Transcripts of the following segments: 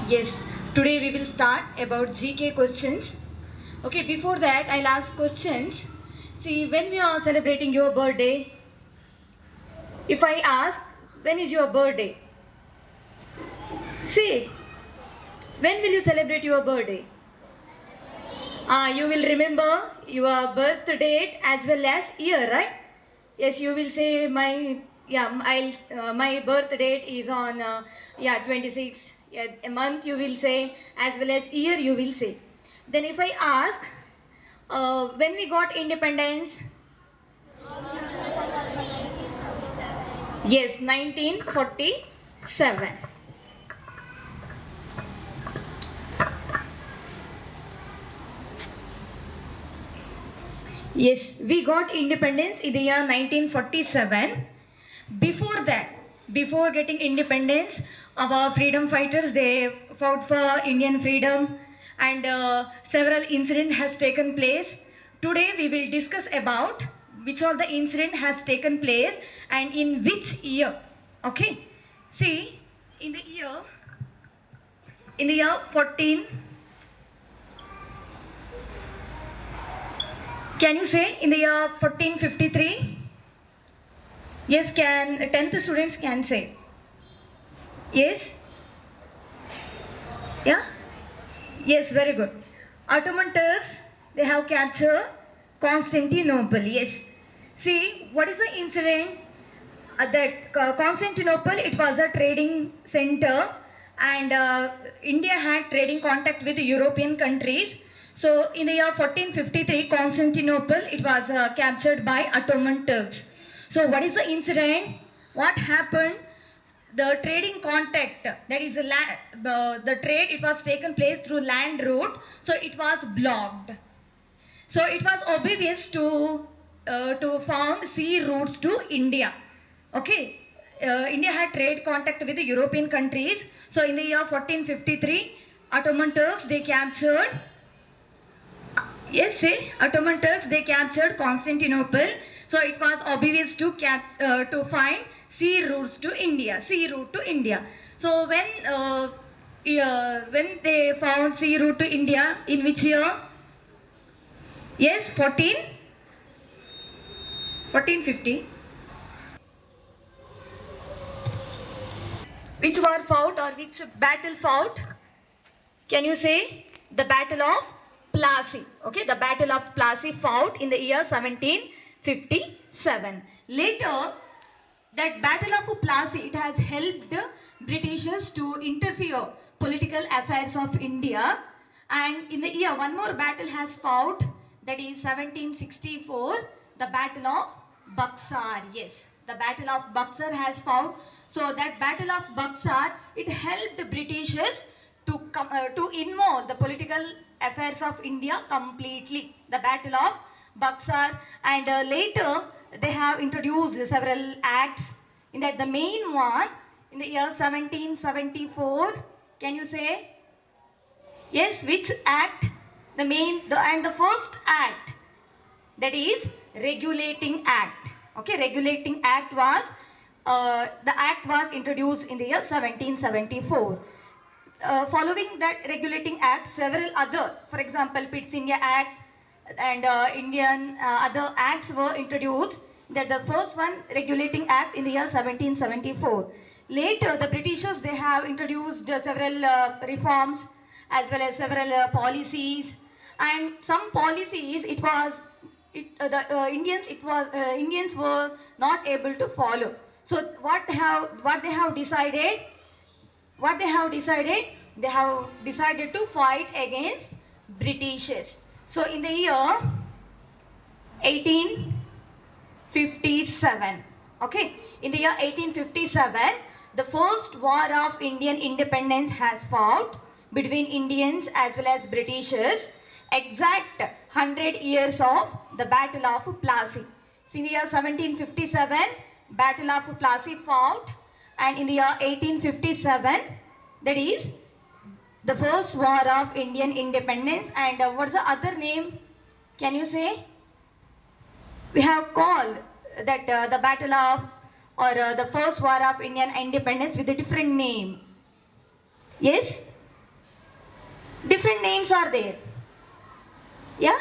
Yes, today we will start about GK questions. Okay, before that I'll ask questions. See, when we are celebrating your birthday, if I ask, when is your birthday? See, when will you celebrate your birthday? You will remember your birth date as well as year, right? Yes, you will say my birth date is on 26. Yeah, a month you will say as well as year you will say. Then if I ask when we got independence, yes, 1947. Yes, we got independence in the year 1947. Before that, before getting independence, our freedom fighters, they fought for Indian freedom and several incidents has taken place. Today we will discuss about which all the incident has taken place and in which year. Okay. See, in the year 14, can you say in the year 1453? Yes, can 10th students can say. Yes? Yeah? Yes, very good. Ottoman Turks, they have captured Constantinople. Yes. See, what is the incident? That Constantinople, it was a trading center and India had trading contact with European countries. So in the year 1453, Constantinople, it was captured by Ottoman Turks. So what is the incident? What happened? The trading contact, that is the trade, it was taken place through land route, so it was blocked. So it was obvious to found sea routes to India. Okay, India had trade contact with the European countries. So in the year 1453, Ottoman Turks, they captured, yes, say Ottoman Turks, they captured Constantinople. So it was obvious to find sea routes to India, sea route to India. So when they found sea route to India, in which year? Yes, 1450. Which war fought or which battle fought? Can you say? The Battle of Plassey. Okay, the Battle of Plassey fought in the year 1757. Later, that Battle of Plassey, it has helped Britishers to interfere political affairs of India. And in the year, one more battle has fought, that is 1764, the Battle of Buxar. Yes, the Battle of Buxar has fought. So that Battle of Buxar, it helped Britishers to involve the political affairs of India completely. The Battle of Buxar, and later they have introduced several acts. In that, the main one in the year 1774. Can you say? Yes, which act? The first act, that is Regulating Act. Okay, Regulating Act was the act was introduced in the year 1774. Following that Regulating Act, several other, for example, Pitt's India Act and Indian other acts were introduced. That the first one, Regulating Act, in the year 1774. Later, the Britishers, they have introduced several reforms as well as several policies, and some policies Indians were not able to follow. So what they have decided? What they have decided? They have decided to fight against Britishers. So in the year 1857, okay, in the year 1857, the first war of Indian independence has fought between Indians as well as Britishers. Exact 100 years of the Battle of Plassey. So in the year 1757, Battle of Plassey fought, and in the year 1857, that is the first war of Indian independence. And what's the other name? Can you say? We have called that the battle of or the first war of Indian independence with a different name. Yes? Different names are there. Yeah.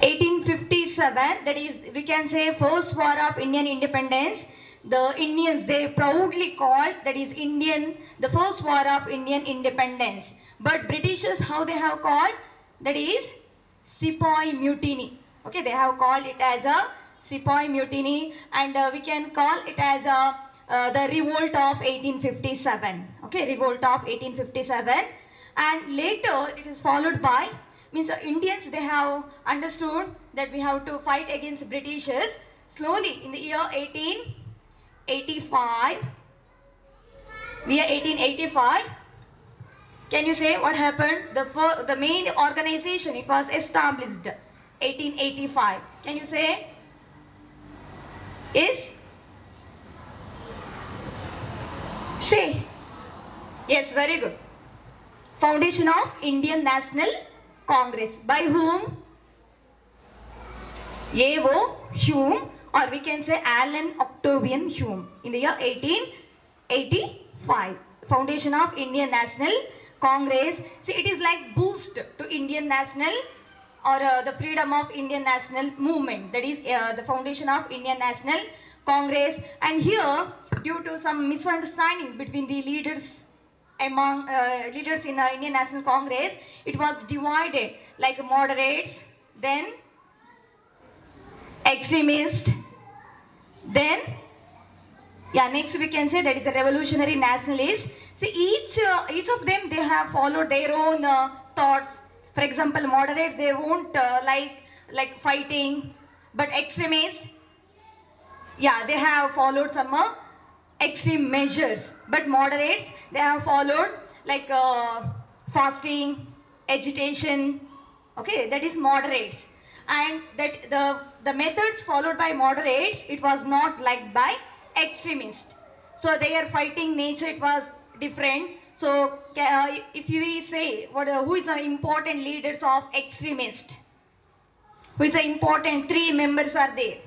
1857, that is, we can say first war of Indian independence. The Indians, they proudly called, that is Indian, the first war of Indian independence. But Britishers, how they have called? That is Sepoy Mutiny. Okay, they have called it as a Sepoy Mutiny, and we can call it as a the revolt of 1857. Okay, revolt of 1857, and later it is followed by, means Indians, they have understood that we have to fight against Britishers. Slowly in the year 1885, can you say what happened? The main organization, it was established 1885. Can you say? Is? Say. Yes, very good. Foundation of Indian National Congress. By whom? A.O. Hume, or we can say Alan Octavian Hume, in the year 1885. Foundation of Indian National Congress. See, it is like boost to Indian National, or the freedom of Indian National Movement. That is the foundation of Indian National Congress. And here, due to some misunderstanding between the leaders among leaders in the Indian National Congress, it was divided like moderates, then extremists, then next we can say that is a revolutionary nationalist. See, each of them, they have followed their own thoughts. For example, moderates, they won't like fighting, but extremists, they have followed some extreme measures. But moderates, they have followed like fasting, agitation. Okay, that is moderates. And that the methods followed by moderates, it was not liked by extremists. So their fighting nature, it was different. So if we say who is the important leaders of extremists, who is the important 3 members are there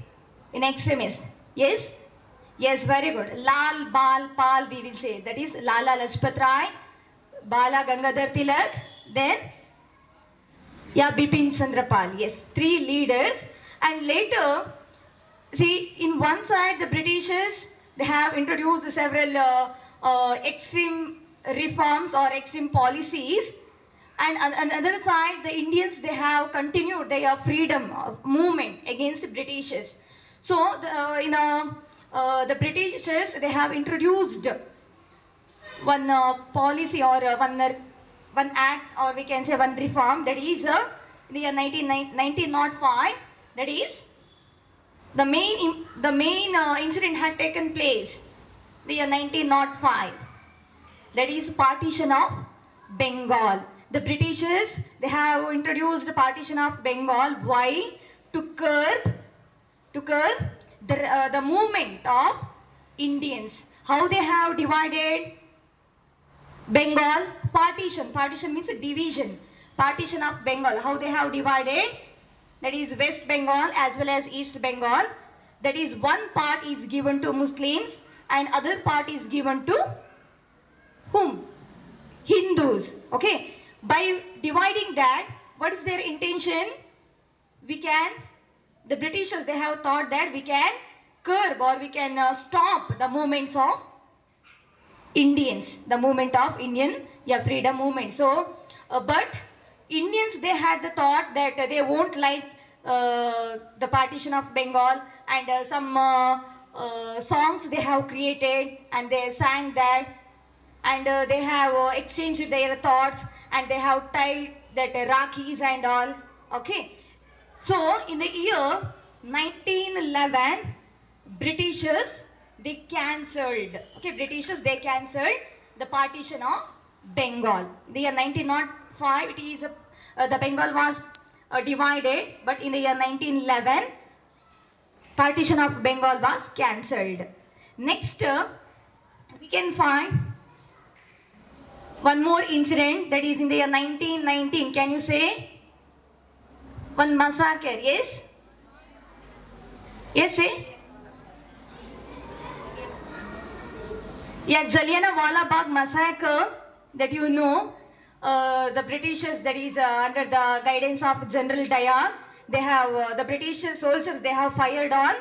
in extremist? Yes, yes, very good. Lal, Bal, Pal, we will say, that is Lala Lajpat Rai, Bala Gangadhar Tilak, then Bipin Chandra Pal. Yes, 3 leaders. And later, see, in one side, the Britishers, they have introduced several extreme reforms or extreme policies. And on the other side, the Indians, they have continued their freedom of movement against the Britishers. So, the Britishers, they have introduced one policy, or one act, or we can say one reform, that is in the year 1905, that is the main incident had taken place the year 1905, that is partition of Bengal. The Britishers, they have introduced the partition of Bengal. Why? To curb the movement of Indians. How they have divided Bengal? Partition means a division. Partition of Bengal. How they have divided? That is West Bengal as well as East Bengal. That is, one part is given to Muslims and other part is given to whom? Hindus. Okay. By dividing that, what is their intention? The Britishers, they have thought that we can curb, or we can stop the movements of Indians, the movement of Indian freedom movement. So, but Indians, they had the thought that they won't like the partition of Bengal, and some songs they have created and they sang that, and they have exchanged their thoughts, and they have tied that Rakis and all. Okay. So, in the year 1911, Britishers, they cancelled. Okay, Britishers, they cancelled the partition of Bengal. The year 1905, it is the Bengal was divided, but in the year 1911, partition of Bengal was cancelled. Next, we can find one more incident, that is in the year 1919. Can you say? One massacre, yes? Yes, say? Yeah, Jallianwala Bagh massacre, that you know, the Britishers, that is under the guidance of General Daya, they have the British soldiers, they have fired on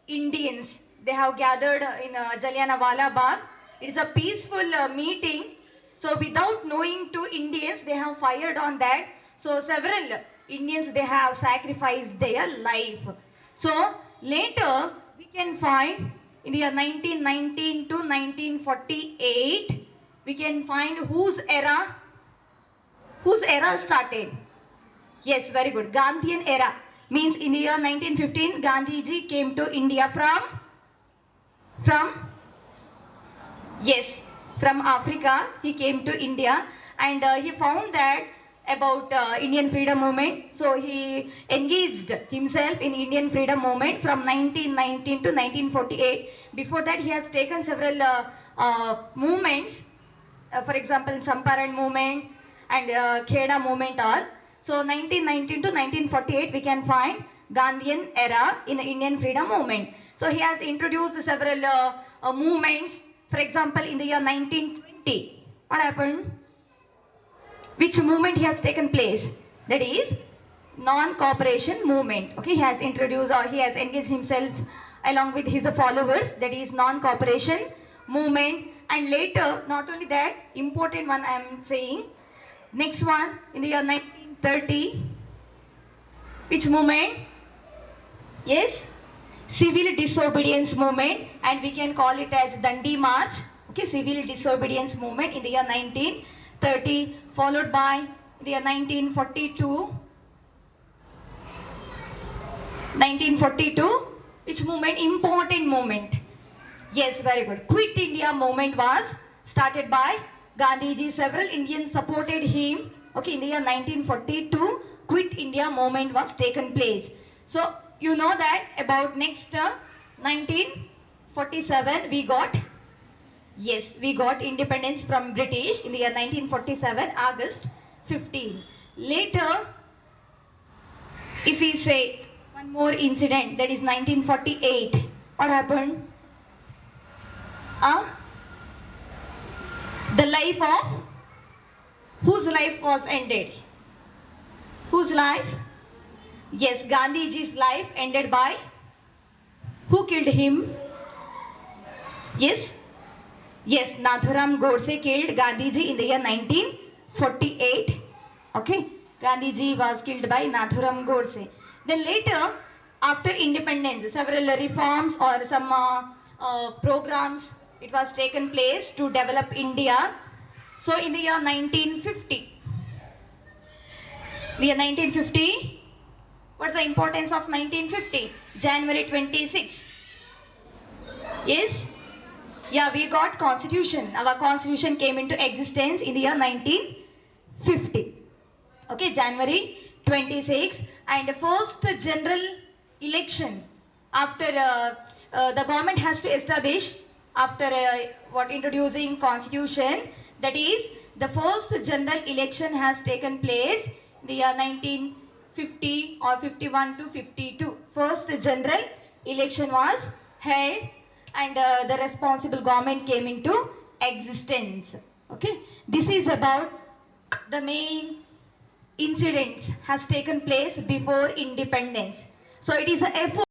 Indians. They have gathered in Jallianwala Bagh. It is a peaceful meeting. So without knowing to Indians, they have fired on that. So several Indians, they have sacrificed their life. So later we can find in the year 1919 to 1948, we can find whose era started. Yes, very good. Gandhian era means in the year 1915, Gandhiji came to India from yes, from Africa. He came to India and he found that about Indian freedom movement. So he engaged himself in Indian freedom movement from 1919 to 1948. Before that, he has taken several movements, for example, Champaran movement and Kheda movement all. So 1919 to 1948, we can find Gandhian era in the Indian freedom movement. So he has introduced several movements. For example, in the year 1920, what happened? Which movement he has taken place? That is non-cooperation movement. Okay, he has introduced or he has engaged himself along with his followers. That is non-cooperation movement. And later, not only that, important one I am saying. Next one, in the year 1930, which movement? Yes, civil disobedience movement, and we can call it as Dandi March. Okay, civil disobedience movement in the year 1930, followed by the year 1942. 1942, which movement? Important movement. Yes, very good. Quit India movement was started by Gandhiji. Several Indians supported him. Okay, in the year 1942, Quit India movement was taken place. So you know that about next 1947 we got, yes, we got independence from British in the year 1947, August 15. Later, if we say one more incident, that is 1948, what happened? The life of, whose life was ended? Whose life? Yes, Gandhiji's life ended by, who killed him? Yes? Yes, Nathuram Godse killed Gandhiji in the year 1948. Okay, Gandhiji was killed by Nathuram Godse. Then later, after independence, several reforms or some programs, it was taken place to develop India. So in the year 1950, what's the importance of 1950? January 26. Yes? Yeah, we got constitution. Our constitution came into existence in the year 1950. Okay, January 26. And the first general election after the government has to establish after introducing constitution, that is the first general election has taken place in the year 1950 or 51 to 52. First general election was held and the responsible government came into existence. Okay, this is about the main incidents has taken place before independence. So it is a effort